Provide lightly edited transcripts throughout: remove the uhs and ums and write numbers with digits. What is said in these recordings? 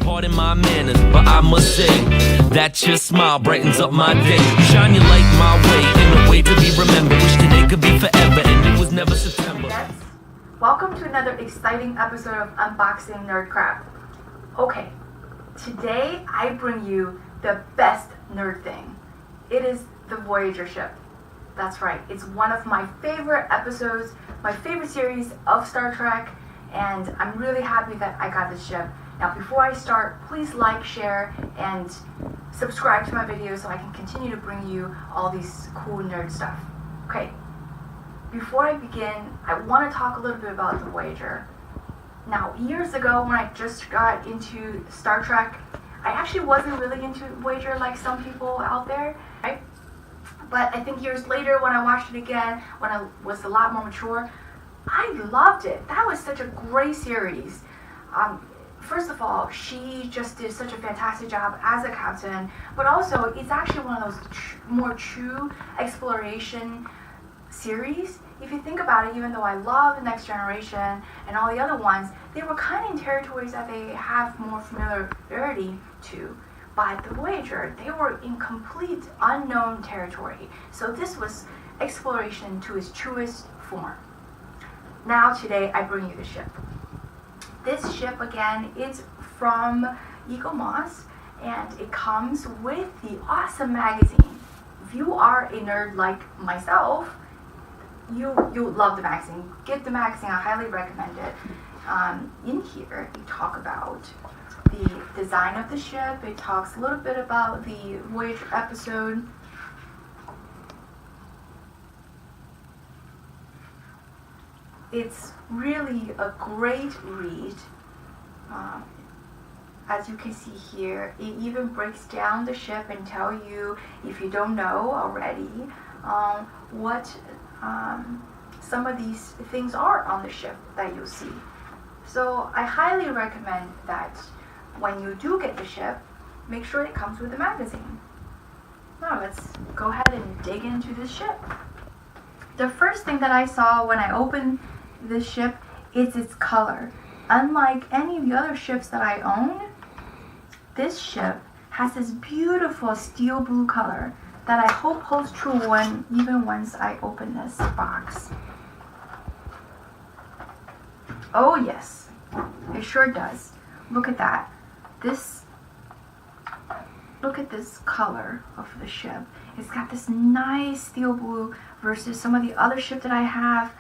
Pardon my manners, but I must say that your smile brightens up my day. You shine your light my way in a way to be remembered. Wish today could be forever and it was never September. Welcome to another exciting episode of Unboxing Nerd Crap. Okay, today I bring you the best nerd thing. It is the Voyager ship. That's right, it's one of my favorite episodes, my favorite series of Star Trek, and I'm really happy that I got this ship. Now before I start, please like, share, and subscribe to my videos so I can continue to bring you all these cool nerd stuff. Okay, before I begin, I want to talk a little bit about the Voyager. Now, years ago when I just got into Star Trek, I actually wasn't really into Voyager like some people out there, right? But I think years later when I watched it again, when I was a lot more mature, I loved it. That was such a great series. First of all, she just did such a fantastic job as a captain, but also it's actually one of those more true exploration series. If you think about it, even though I love The Next Generation and all the other ones, they were kind of in territories that they have more familiarity to. But the Voyager, they were in complete unknown territory. So this was exploration to its truest form. Now today I bring you the ship. This ship again is from U.S.S. and it comes with the awesome magazine. If you are a nerd like myself, you love the magazine. Get the magazine, I highly recommend it. In here we talk about the design of the ship. It talks a little bit about the Voyager episode. It's really a great read. As you can see here, it even breaks down the ship and tell you, if you don't know already, what some of these things are on the ship that you'll see. So I highly recommend that when you do get the ship, make sure it comes with a magazine. Now let's go ahead and dig into this ship. The first thing that I saw when I opened this ship is its color. Unlike any of the other ships that I own, this ship has this beautiful steel blue color that I hope holds true even once I open this box. Oh yes, it sure does. Look at that. Look at this color of the ship. It's got this nice steel blue versus some of the other ship that I have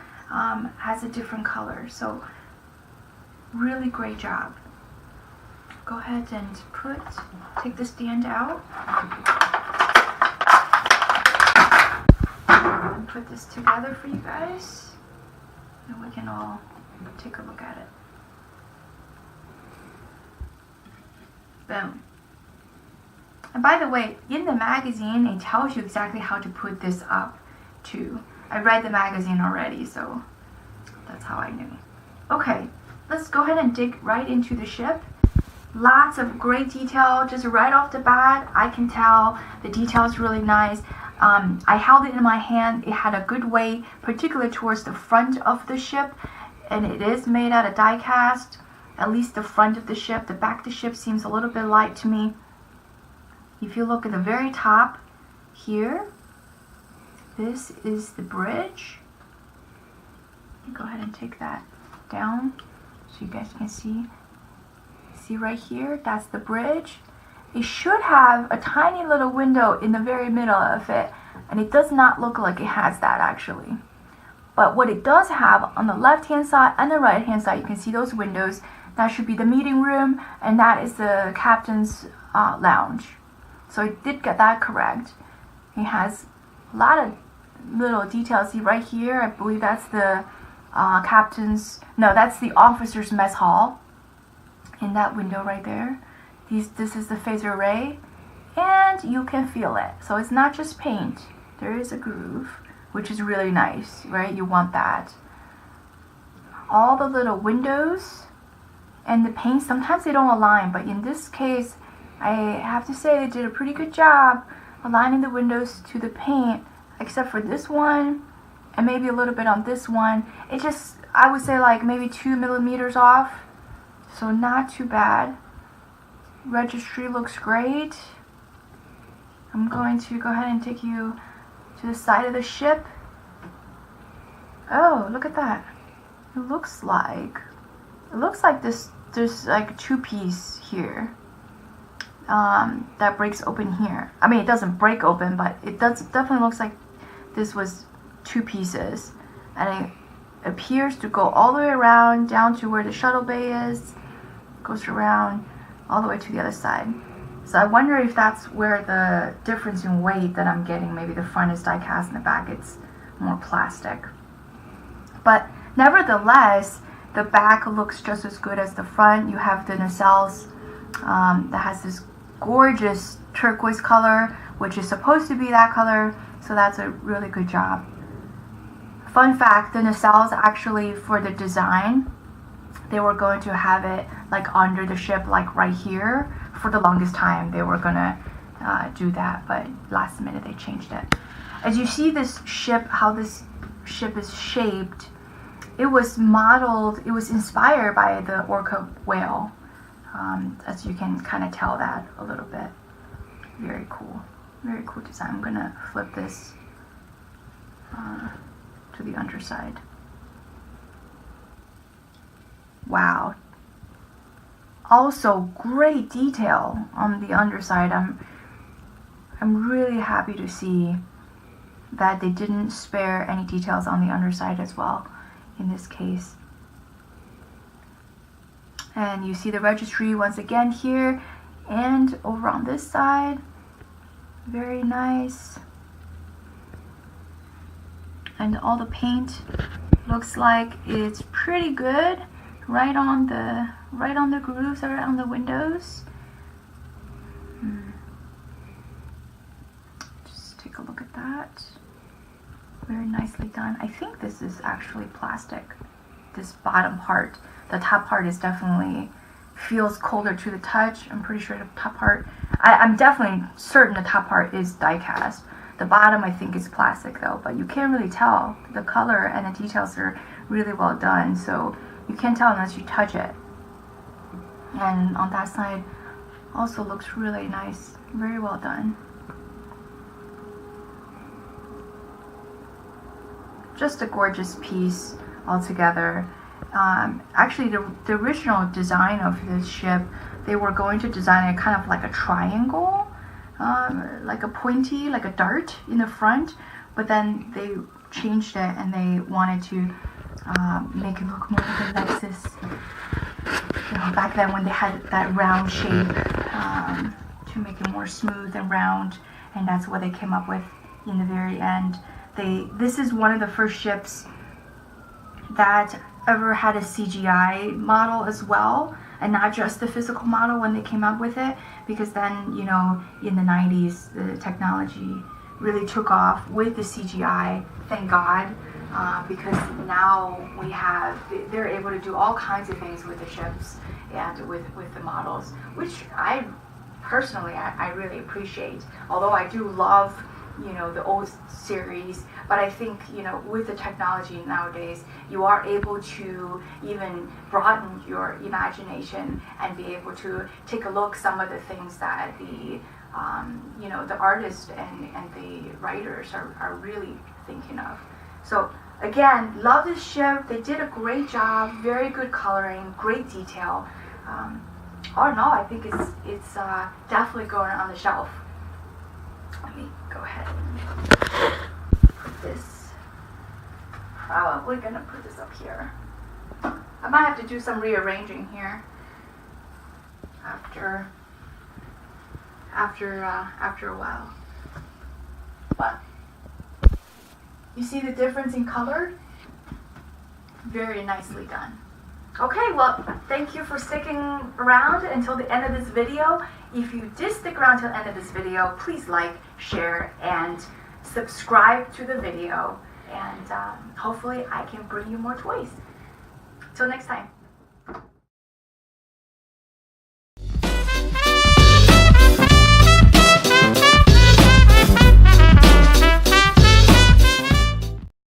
has a different color. So really great job. Go ahead and take the stand out and put this together for you guys, and we can all take a look at it. Boom. And by the way, in the magazine, it tells you exactly how to put this up too. I read the magazine already, so that's how I knew. Okay, let's go ahead and dig right into the ship. Lots of great detail, just right off the bat. I can tell the detail is really nice. I held it in my hand. It had a good weight, particularly towards the front of the ship, and it is made out of die cast. At least the front of the ship. The back of the ship seems a little bit light to me. If you look at the very top here, this is the bridge. Go ahead and take that down so you guys can see. See right here, that's the bridge. It should have a tiny little window in the very middle of it, and it does not look like it has that actually. But what it does have on the left hand side and the right hand side, you can see those windows. That should be the meeting room, and that is the captain's lounge. So it did get that correct. It has a lot of little details. See right here, I believe that's the that's the officer's mess hall. In that window right there. This is the phaser array, and you can feel it. So it's not just paint. There is a groove, which is really nice, right? You want that. All the little windows and the paint, sometimes they don't align, but in this case, I have to say they did a pretty good job aligning the windows to the paint, except for this one and maybe a little bit on this one. I would say like maybe 2 millimeters off, so not too bad. registry looks great. I'm going to go ahead and take you to the side of the ship. Oh, look at that. It looks like this, there's like a two-piece here that breaks open here. I mean, it doesn't break open, but it definitely looks like this was two pieces, and it appears to go all the way around down to where the shuttle bay is, goes around all the way to the other side. So I wonder if that's where the difference in weight that I'm getting. Maybe the front is die cast and the back it's more plastic. But nevertheless, the back looks just as good as the front. You have the nacelles that has this gorgeous turquoise color, which is supposed to be that color, so that's a really good job. Fun fact, the nacelles actually, for the design, they were going to have it like under the ship, like right here. For the longest time they were gonna do that, but last minute they changed it. As you see this ship, how this ship is shaped, it was modeled, it was inspired by the orca whale, as you can kind of tell that a little bit. Very cool design. I'm gonna flip this to the underside. Wow. Also great detail on the underside. I'm really happy to see that they didn't spare any details on the underside as well in this case. And you see the registry once again here and over on this side. Very nice. And all the paint looks like it's pretty good. Right on the grooves, right on the windows. Just take a look at that. Very nicely done. I think this is actually plastic. This bottom part. The top part is definitely feels colder to the touch. I'm pretty sure the top part, I'm definitely certain the top part is die cast. The bottom I think is plastic though, but you can't really tell. The color and the details are really well done, so you can't tell unless you touch it. And on that side also looks really nice. Very well done. Just a gorgeous piece altogether. Actually, the original design of this ship, they were going to design it kind of like a triangle, like a pointy, like a dart in the front, but then they changed it and they wanted to make it look more like a Lexus. You know, back then when they had that round shape, to make it more smooth and round, and that's what they came up with in the very end. This is one of the first ships that ever had a CGI model as well, and not just the physical model when they came up with it, because then, you know, in the 90s the technology really took off with the CGI, thank God, because now they're able to do all kinds of things with the ships and with the models, which I personally really appreciate. Although I do love, you know, the old series, but I think, you know, with the technology nowadays, you are able to even broaden your imagination and be able to take a look some of the things that the you know, the artists and the writers are really thinking of. So again, love this ship. They did a great job. Very good coloring, great detail. All in all, I think it's definitely going on the shelf. Let me go ahead and put this. Probably gonna put this up here. I might have to do some rearranging here after a while. But you see the difference in color? Very nicely done. Okay, well, thank you for sticking around until the end of this video. If you did stick around till the end of this video, please like, share, and subscribe to the video. And hopefully I can bring you more toys. Till next time.